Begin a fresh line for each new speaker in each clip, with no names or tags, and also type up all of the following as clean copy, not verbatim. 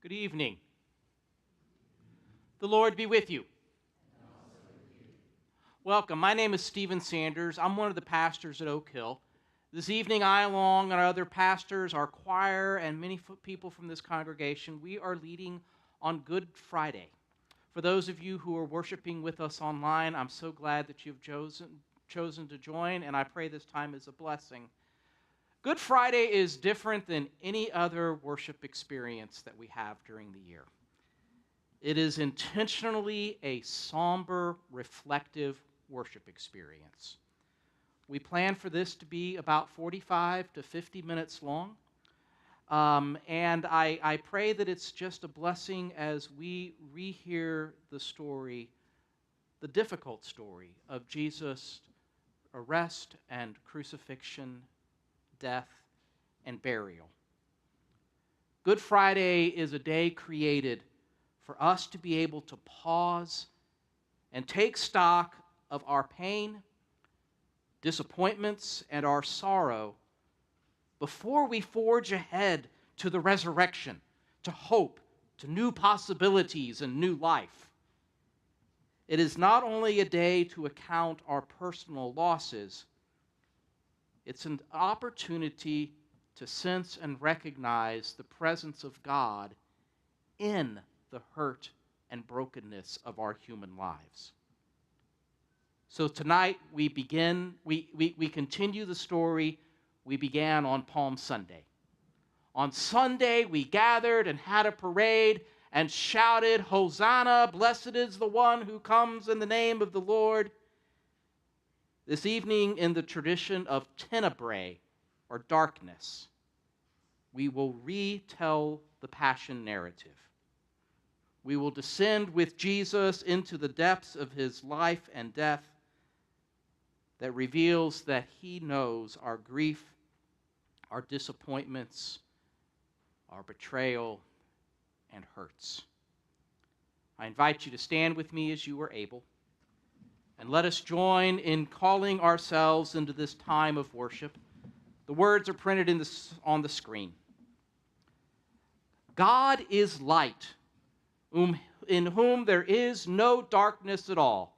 Good evening. The Lord be with you. Welcome. My name is Stephen Sanders. I'm one of the pastors at Oak Hill. This evening, I, along with our other pastors, our choir, and many people from this congregation, we are leading on Good Friday. For those of you who are worshiping with us online, I'm so glad that you've chosen to join, and I pray this time is a blessing. Good Friday is different than any other worship experience that we have during the year. It is intentionally a somber, reflective worship experience. We plan for this to be about 45 to 50 minutes long, and I pray that it's just a blessing as we rehear the story, the difficult story of Jesus' arrest and crucifixion, death, and burial. Good Friday is a day created for us to be able to pause and take stock of our pain, disappointments, and our sorrow before we forge ahead to the resurrection, to hope, to new possibilities and new life. It is not only a day to account our personal losses, it's an opportunity to sense and recognize the presence of God in the hurt and brokenness of our human lives. So tonight we continue the story we began on Palm Sunday. On Sunday we gathered and had a parade and shouted, "Hosanna, blessed is the one who comes in the name of the Lord." This evening, in the tradition of tenebrae, or darkness, we will retell the Passion narrative. We will descend with Jesus into the depths of his life and death that reveals that he knows our grief, our disappointments, our betrayal, and hurts. I invite you to stand with me as you are able. And let us join in calling ourselves into this time of worship. The words are printed on the screen. God is light, in whom there is no darkness at all.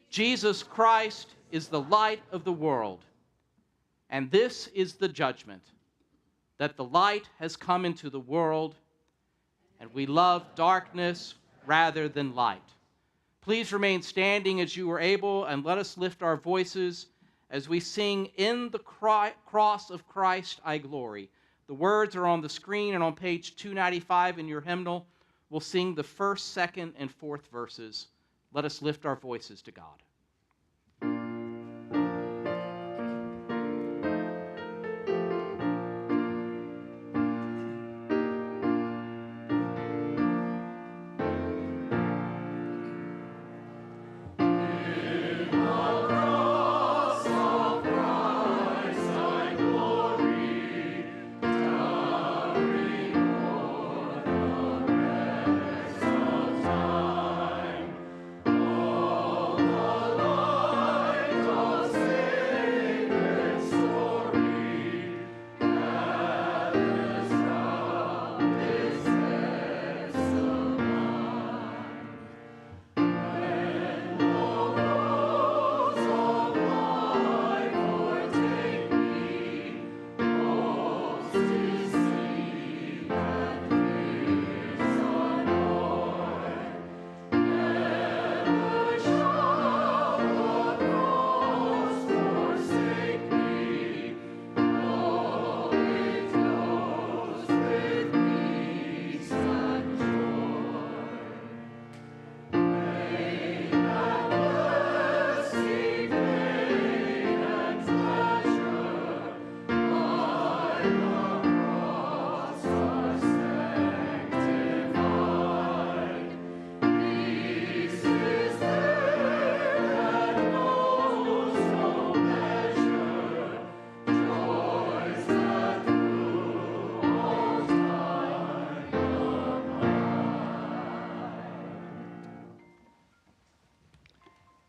Jesus Christ is the light of the world. And this is the judgment, that the light has come into the world, and we love darkness rather than light. Please remain standing as you are able, and let us lift our voices as we sing "In the Cross of Christ I Glory." The words are on the screen and on page 295 in your hymnal. We'll sing the first, second, and fourth verses. Let us lift our voices to God.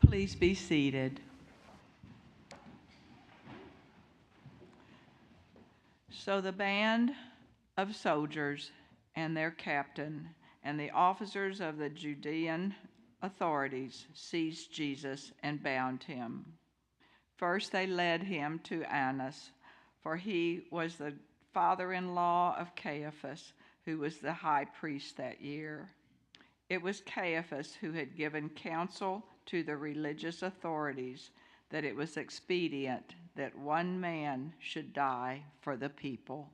Please be seated. So the band of soldiers and their captain and the officers of the Judean authorities seized Jesus and bound him. First, they led him to Annas, for he was the father-in-law of Caiaphas, who was the high priest that year. It was Caiaphas who had given counsel to the religious authorities that it was expedient that one man should die for the people.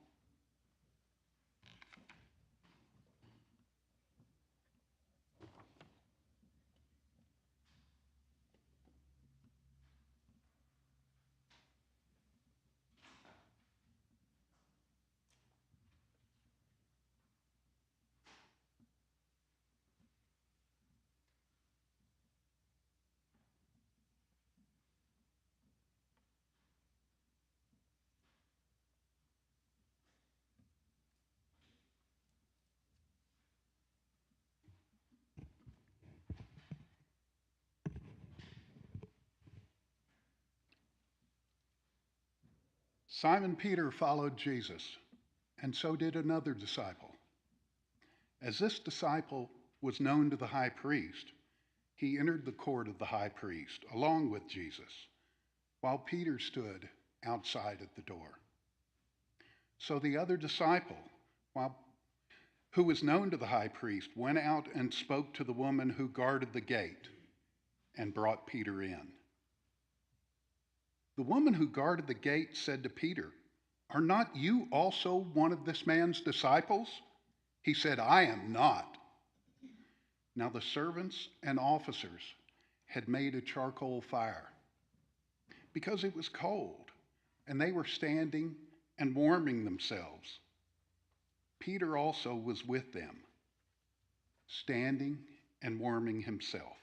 Simon Peter followed Jesus, and so did another disciple. As this disciple was known to the high priest, he entered the court of the high priest along with Jesus, while Peter stood outside at the door. So the other disciple, who was known to the high priest, went out and spoke to the woman who guarded the gate and brought Peter in. The woman who guarded the gate said to Peter, "Are not you also one of this man's disciples?" He said, "I am not." Now the servants and officers had made a charcoal fire because it was cold, and they were standing and warming themselves. Peter also was with them, standing and warming himself.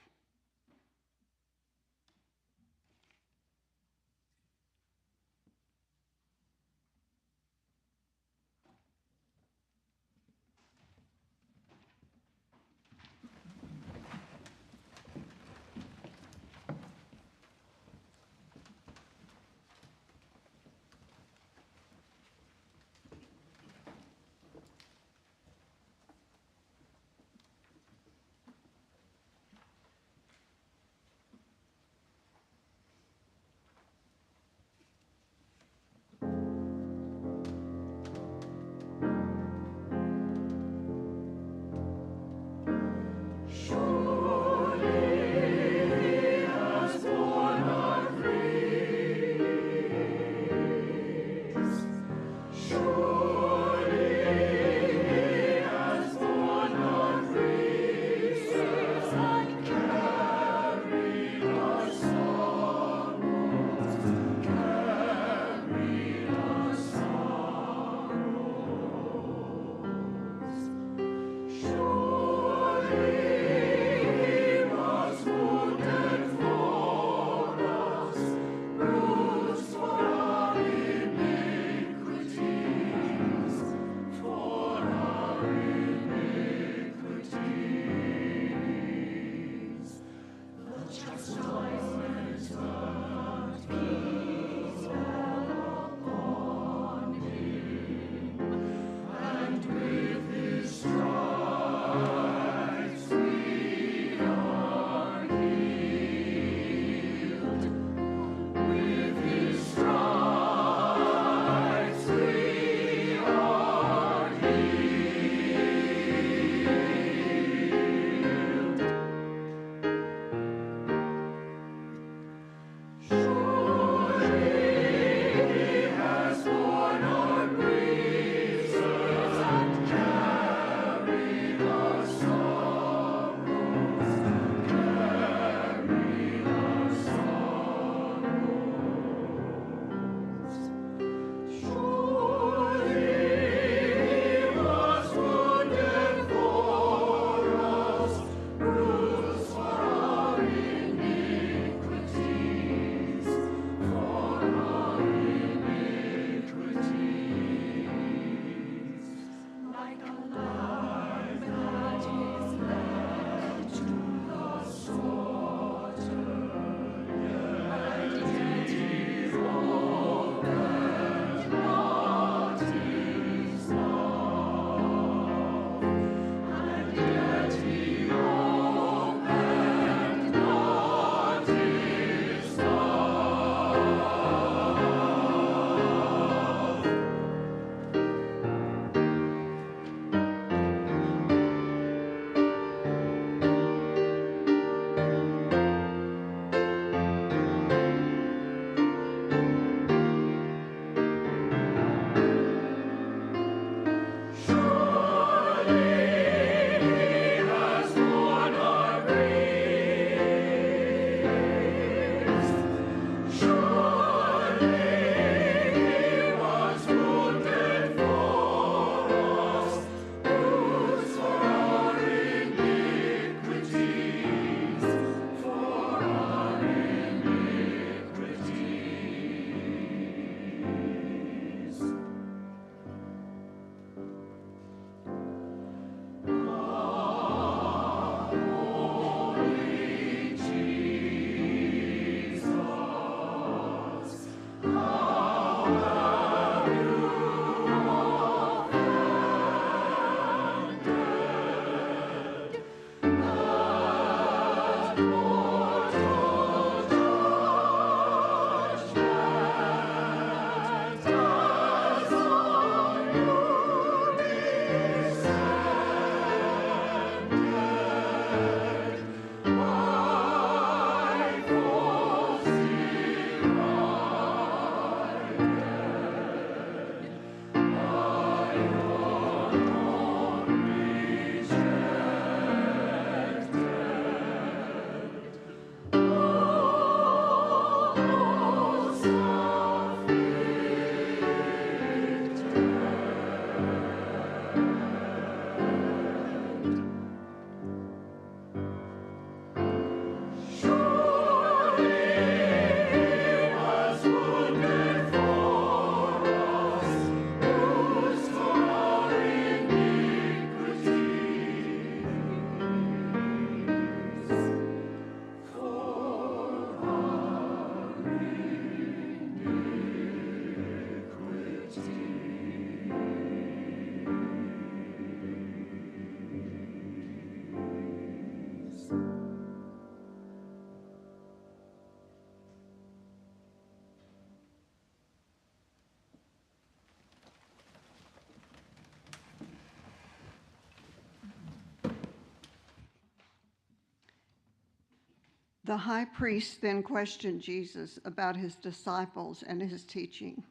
The high priest then questioned Jesus about his disciples and his teaching.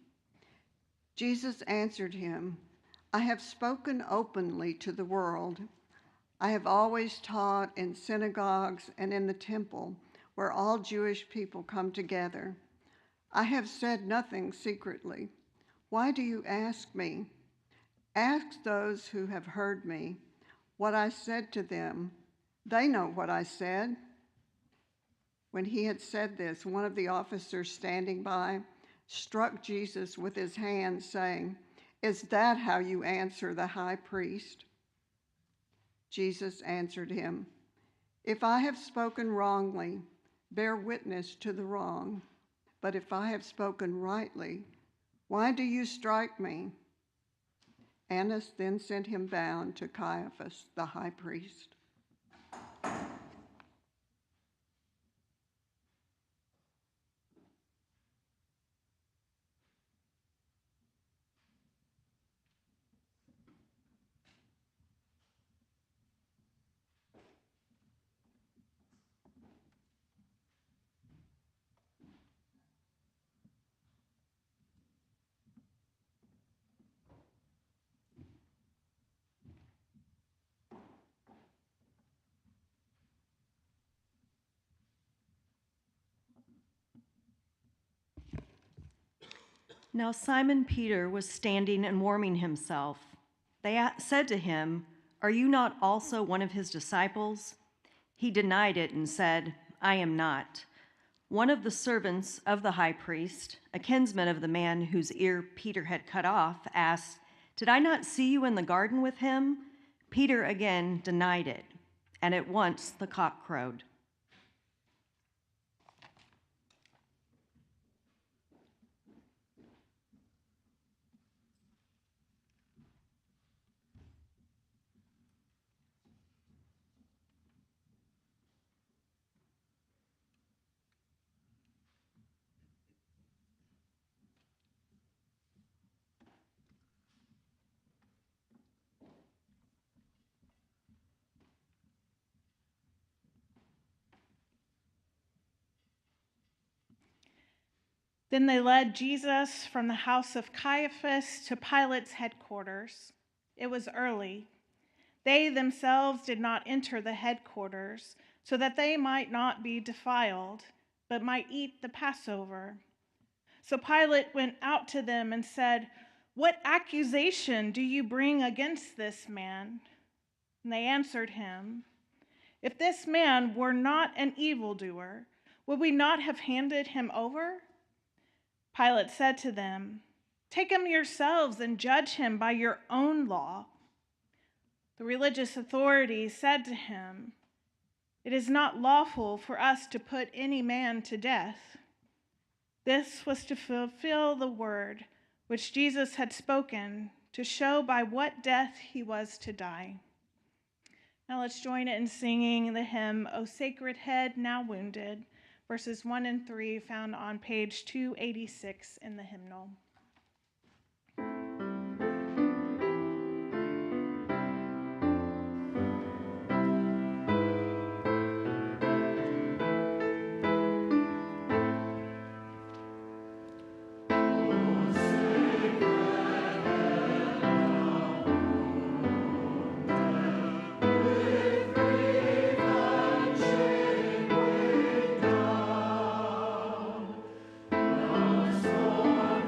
Jesus answered him, "I have spoken openly to the world. I have always taught in synagogues and in the temple, where all Jewish people come together. I have said nothing secretly. Why do you ask me? Ask those who have heard me what I said to them. They know what I said." When he had said this, one of the officers standing by struck Jesus with his hand, saying, "Is that how you answer the high priest?" Jesus answered him, "If I have spoken wrongly, bear witness to the wrong. But if I have spoken rightly, why do you strike me?" Annas then sent him bound to Caiaphas, the high priest.
Now Simon Peter was standing and warming himself. They said to him, "Are you not also one of his disciples?" He denied it and said, "I am not." One of the servants of the high priest, a kinsman of the man whose ear Peter had cut off, asked, "Did I not see you in the garden with him?" Peter again denied it, and at once the cock crowed.
Then they led Jesus from the house of Caiaphas to Pilate's headquarters. It was early. They themselves did not enter the headquarters, so that they might not be defiled, but might eat the Passover. So Pilate went out to them and said, "What accusation do you bring against this man?" And they answered him, "If this man were not an evildoer, would we not have handed him over?" Pilate said to them, "Take him yourselves and judge him by your own law." The religious authorities said to him, "It is not lawful for us to put any man to death." This was to fulfill the word which Jesus had spoken, to show by what death he was to die. Now let's join in singing the hymn, "O Sacred Head Now Wounded," verses 1 and 3, found on page 286 in the hymnal.
Storm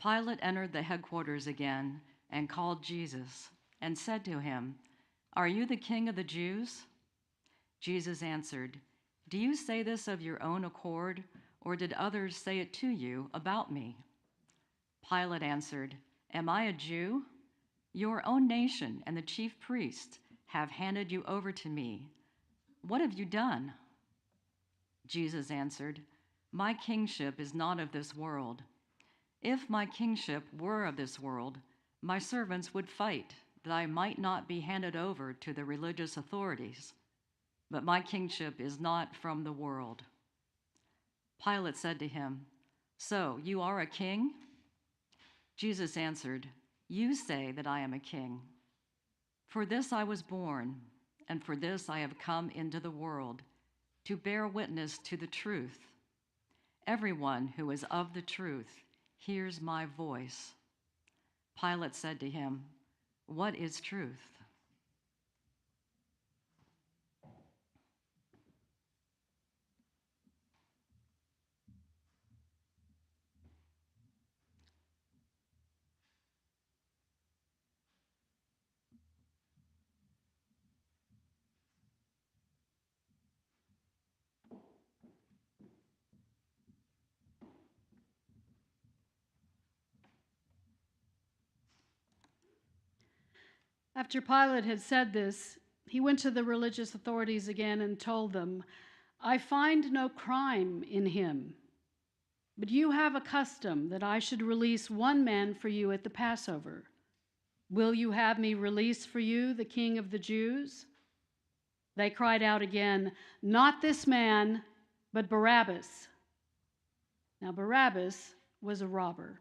Pilate entered the headquarters again and called Jesus and said to him, "Are you the king of the Jews?" Jesus answered, "Do you say this of your own accord, or did others say it to you about me?" Pilate answered, "Am I a Jew? Your own nation and the chief priests have handed you over to me. What have you done?" Jesus answered, "My kingship is not of this world. If my kingship were of this world, my servants would fight that I might not be handed over to the religious authorities. But my kingship is not from the world." Pilate said to him, "So you are a king?" Jesus answered, "You say that I am a king. For this I was born, and for this I have come into the world, to bear witness to the truth. Everyone who is of the truth hears my voice." Pilate said to him, "What is truth?"
After Pilate had said this, he went to the religious authorities again and told them, "I find no crime in him. But you have a custom that I should release one man for you at the Passover. Will you have me release for you the King of the Jews?" They cried out again, "Not this man, but Barabbas." Now Barabbas was a robber.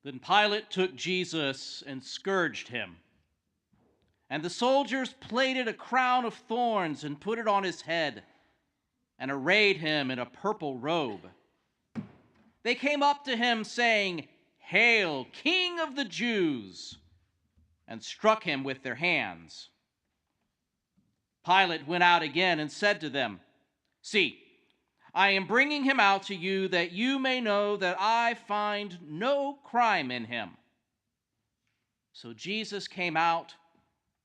Then Pilate took Jesus and scourged him. And the soldiers plaited a crown of thorns and put it on his head, and arrayed him in a purple robe. They came up to him, saying, "Hail, King of the Jews!" and struck him with their hands. Pilate went out again and said to them, "See, I am bringing him out to you that you may know that I find no crime in him." So Jesus came out,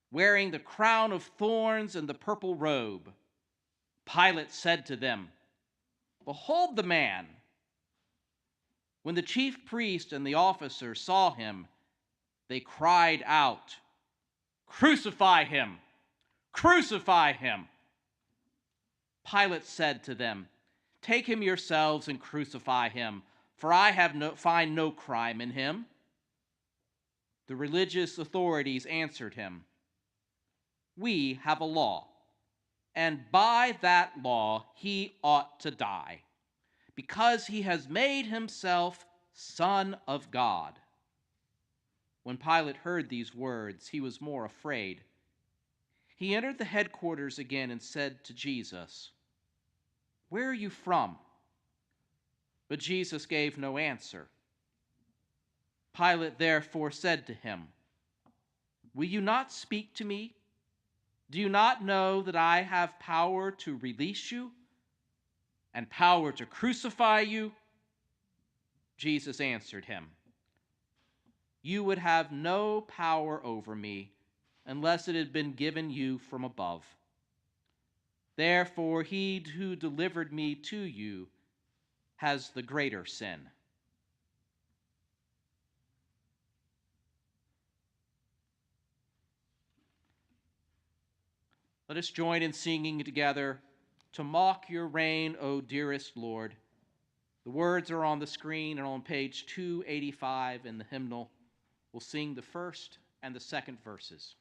wearing the crown of thorns and the purple robe. Pilate said to them, "Behold the man." When the chief priest and the officers saw him, they cried out, "Crucify him! Crucify him!" Pilate said to them, "Take him yourselves and crucify him, for I find no crime in him." The religious authorities answered him, "We have a law, and by that law he ought to die, because he has made himself Son of God." When Pilate heard these words, he was more afraid. He entered the headquarters again and said to Jesus, "Where are you from?" But Jesus gave no answer. Pilate therefore said to him, "Will you not speak to me? Do you not know that I have power to release you and power to crucify you?" Jesus answered him, "You would have no power over me unless it had been given you from above. Therefore, he who delivered me to you has the greater sin." Let us join in singing together, "To Mock Your Reign, O Dearest Lord." The words are on the screen and on page 285 in the hymnal. We'll sing the first and the second verses.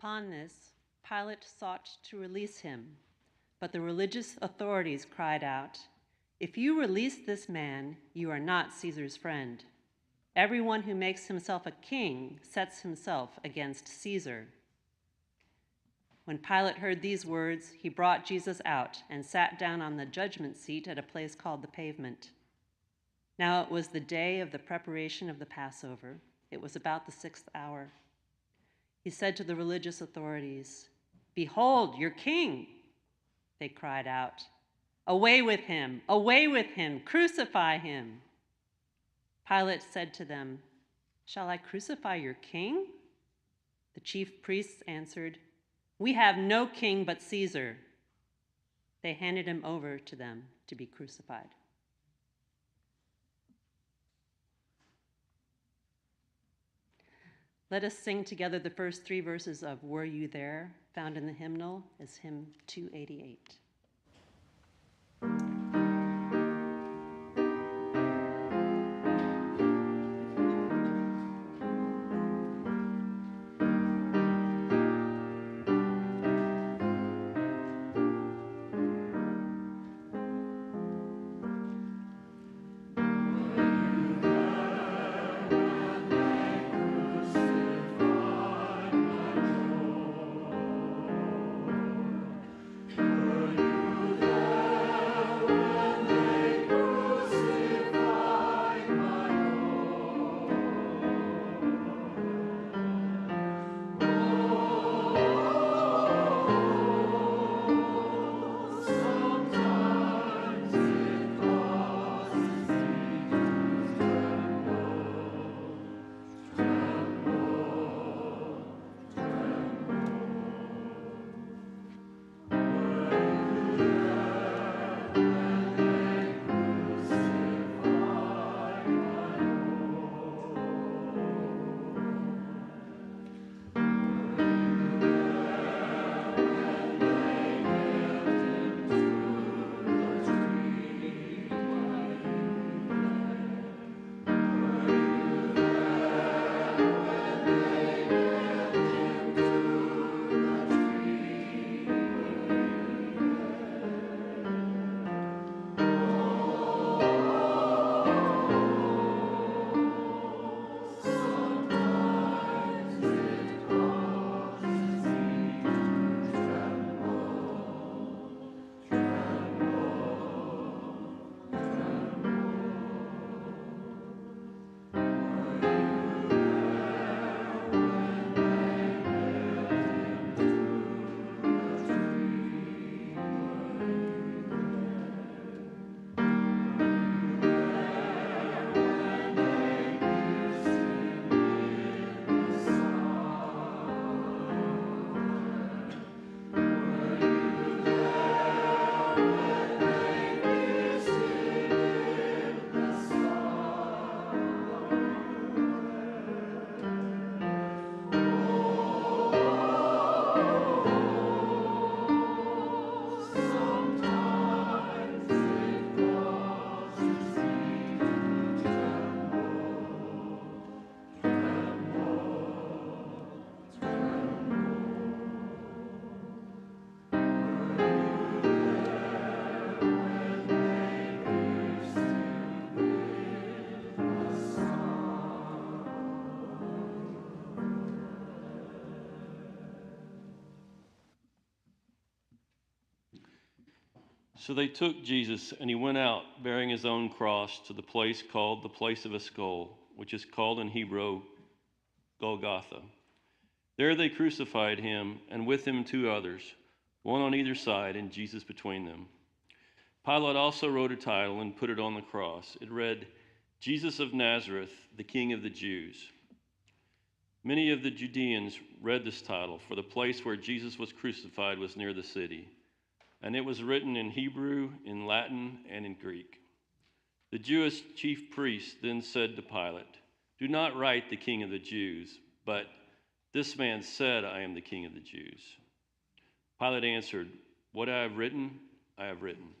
Upon this, Pilate sought to release him, but the religious authorities cried out, "If you release this man, you are not Caesar's friend. Everyone who makes himself a king sets himself against Caesar." When Pilate heard these words, he brought Jesus out and sat down on the judgment seat at a place called the Pavement. Now it was the day of the preparation of the Passover. It was about the 6th hour. He said to the religious authorities, "Behold, your king!" They cried out, "Away with him! Away with him! Crucify him!" Pilate said to them, "Shall I crucify your king?" The chief priests answered, "We have no king but Caesar." They handed him over to them to be crucified. Let us sing together the first 3 verses of "Were You There?" found in the hymnal as hymn 288.
So they took Jesus, and he went out, bearing his own cross, to the place called the Place of a Skull, which is called in Hebrew Golgotha. There they crucified him, and with him 2 others, one on either side, and Jesus between them. Pilate also wrote a title and put it on the cross. It read, "Jesus of Nazareth, the King of the Jews." Many of the Judeans read this title, for the place where Jesus was crucified was near the city, and it was written in Hebrew, in Latin, and in Greek. The Jewish chief priests then said to Pilate, "Do not write the King of the Jews, but this man said, 'I am the King of the Jews.'" Pilate answered, "What I have written, I have written."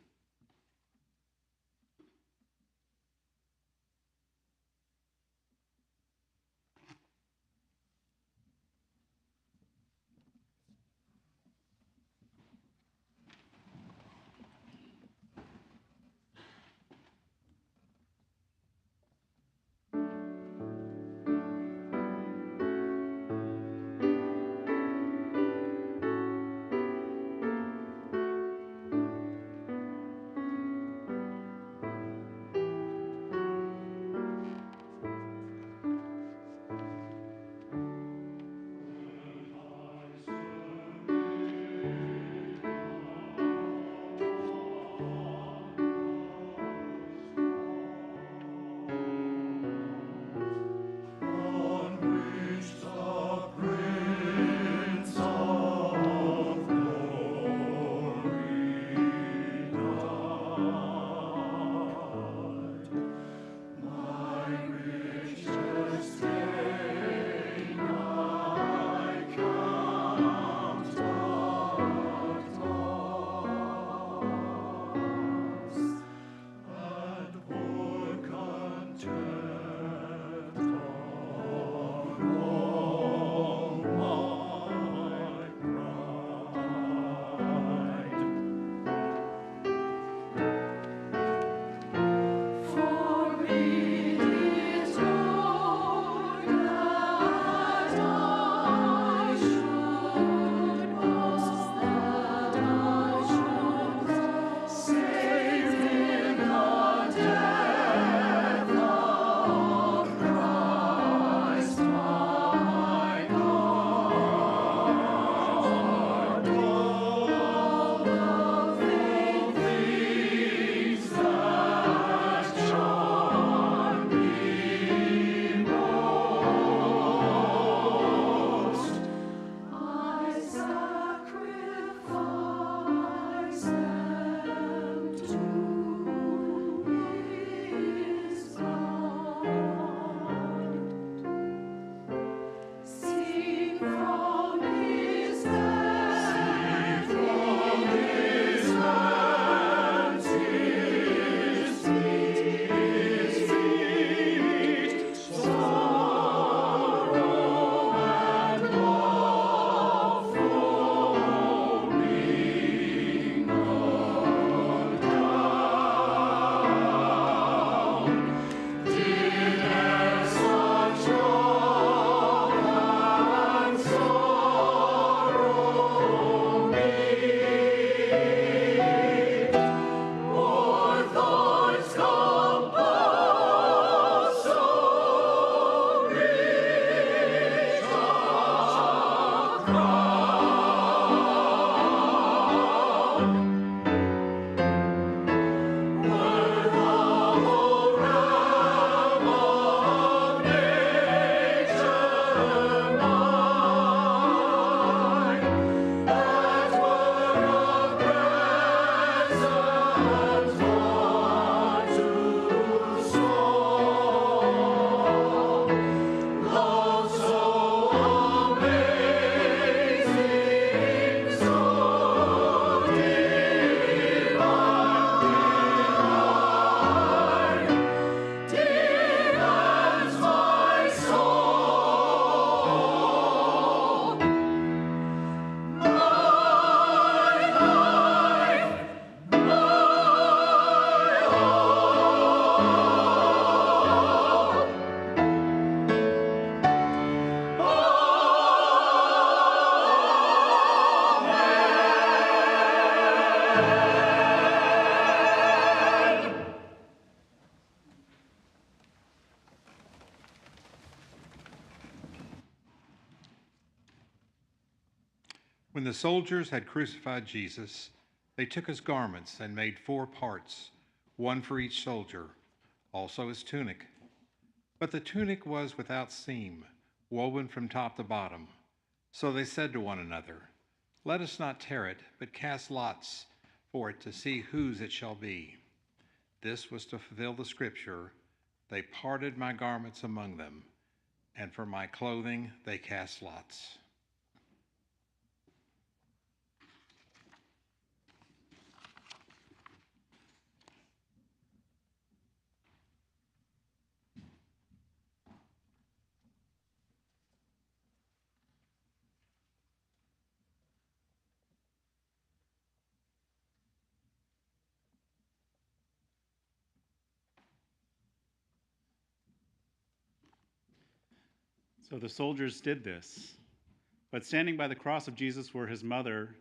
When the soldiers had crucified Jesus, they took his garments and made 4 parts, one for each soldier, also his tunic. But the tunic was without seam, woven from top to bottom. So they said to one another, "Let us not tear it, but cast lots for it to see whose it shall be." This was to fulfill the scripture, "They parted my garments among them, and for my clothing they cast lots."
So the soldiers did this. But standing by the cross of Jesus were his mother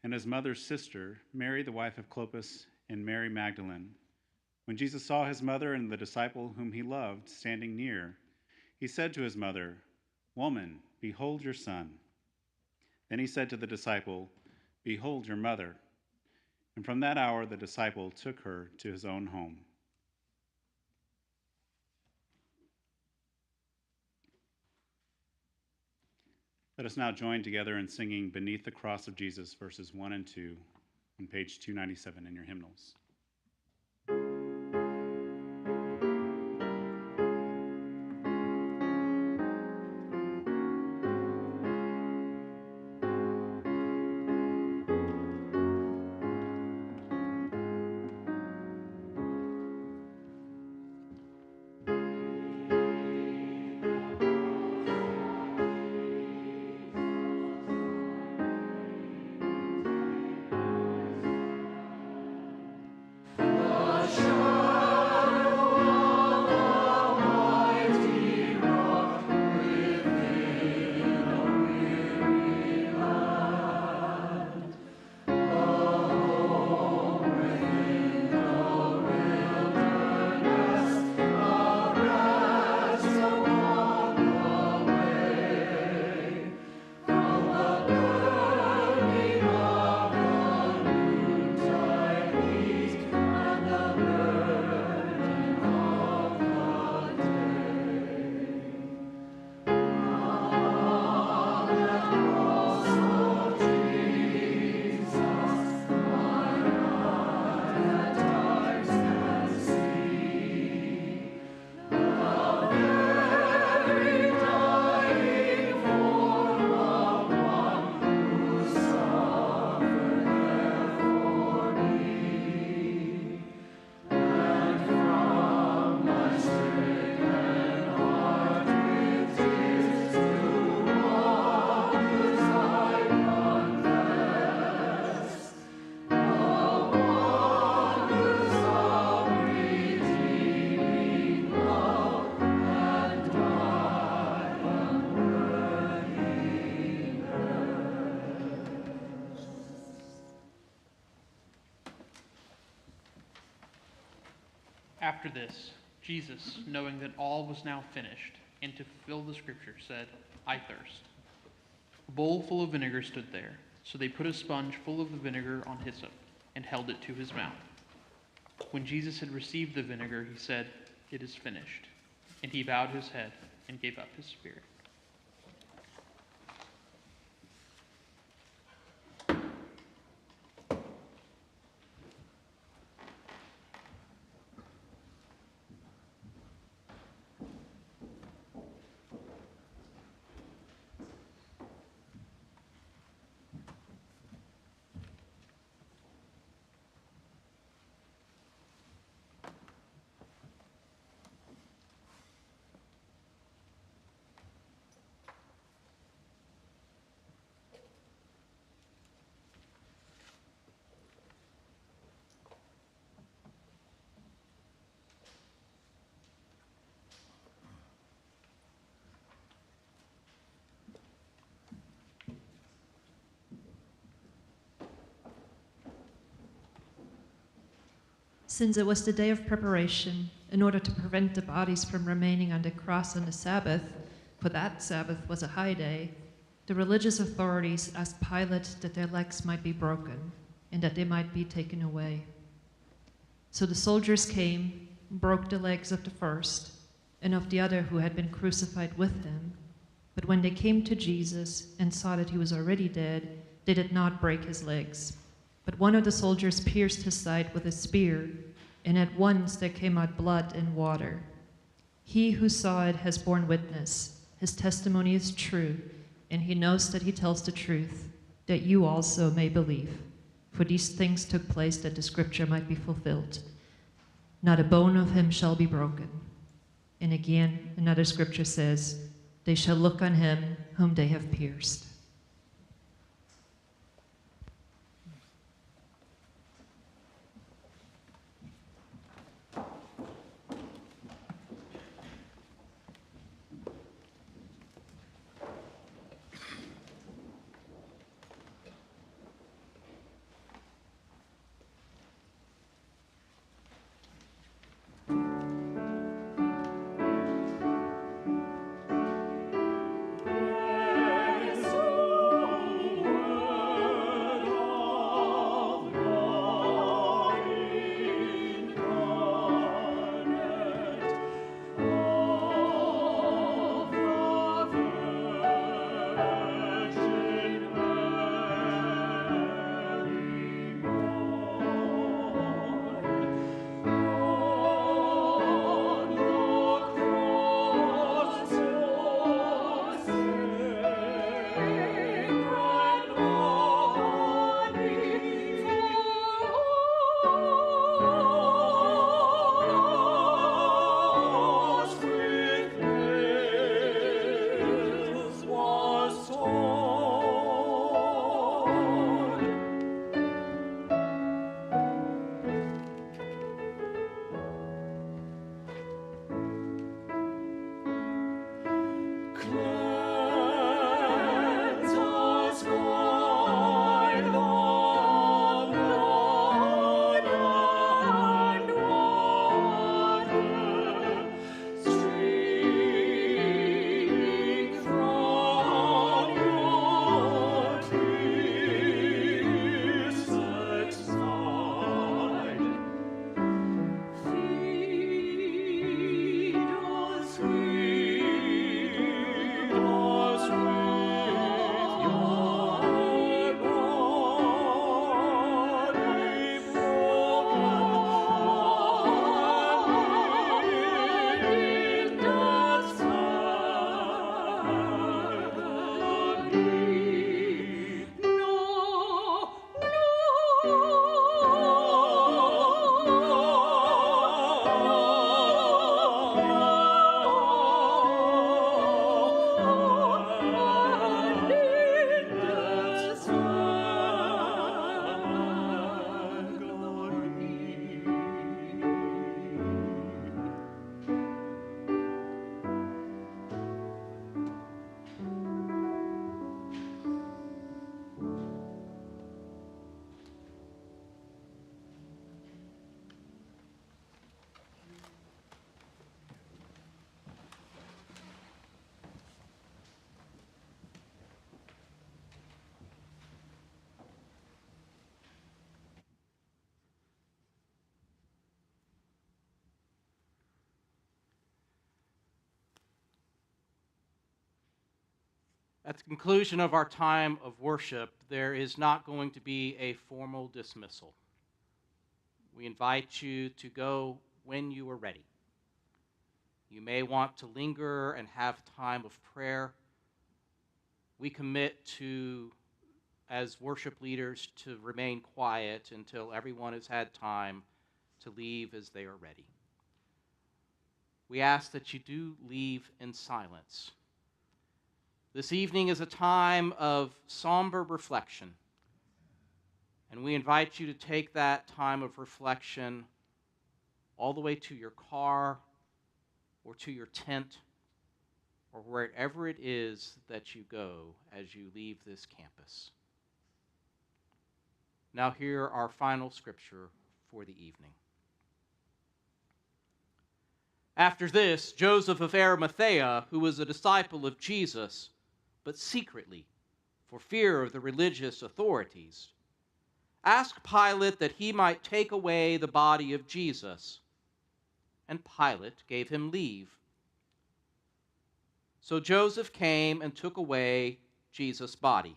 and his mother's sister, Mary, the wife of Clopas, and Mary Magdalene. When Jesus saw his mother and the disciple whom he loved standing near, he said to his mother, "Woman, behold your son." Then he said to the disciple, "Behold your mother." And from that hour the disciple took her to his own home. Let us now join together in singing "Beneath the Cross of Jesus," verses 1 and 2 on page 297 in your hymnals.
After this, Jesus, knowing that all was now finished, and to fulfill the scripture, said, "I thirst." A bowl full of vinegar stood there, so they put a sponge full of the vinegar on hyssop and held it to his mouth. When Jesus had received the vinegar, he said, "It is finished." And he bowed his head and gave up his spirit.
Since it was the day of preparation, in order to prevent the bodies from remaining on the cross on the Sabbath, for that Sabbath was a high day, The religious authorities asked Pilate that their legs might be broken and that they might be taken away. So the soldiers came, broke the legs of the first and of the other who had been crucified with him. But when they came to Jesus and saw that he was already dead, they did not break his legs. But one of the soldiers pierced his side with a spear, and at once there came out blood and water. He who saw it has borne witness. His testimony is true, and he knows that he tells the truth, that you also may believe. For these things took place that the scripture might be fulfilled. Not a bone of him shall be broken. And again, another scripture says, they shall look on him whom they have pierced.
At the conclusion of our time of worship, there is not going to be a formal dismissal. We invite you to go when you are ready. You may want to linger and have time of prayer. We commit to, as worship leaders, to remain quiet until everyone has had time to leave as they are ready. We ask that you do leave in silence. This evening is a time of somber reflection, and we invite you to take that time of reflection all the way to your car or to your tent or wherever it is that you go as you leave this campus. Now hear our final scripture for the evening. After this, Joseph of Arimathea, who was a disciple of Jesus, but secretly for fear of the religious authorities, asked Pilate that he might take away the body of Jesus, and Pilate gave him leave. So Joseph came and took away Jesus' body.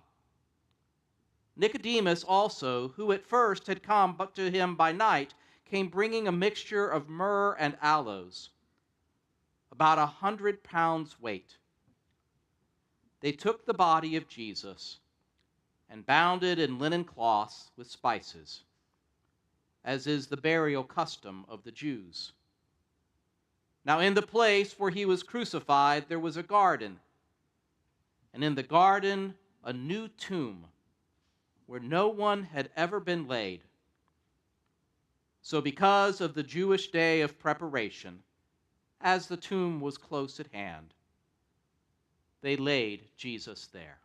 Nicodemus also, who at first had come but to him by night, came bringing a mixture of myrrh and aloes, about 100 pounds weight. They took the body of Jesus and bound it in linen cloths with spices, as is the burial custom of the Jews. Now in the place where he was crucified there was a garden, and in the garden a new tomb, where no one had ever been laid. So because of the Jewish day of preparation, as the tomb was close at hand, they laid Jesus there.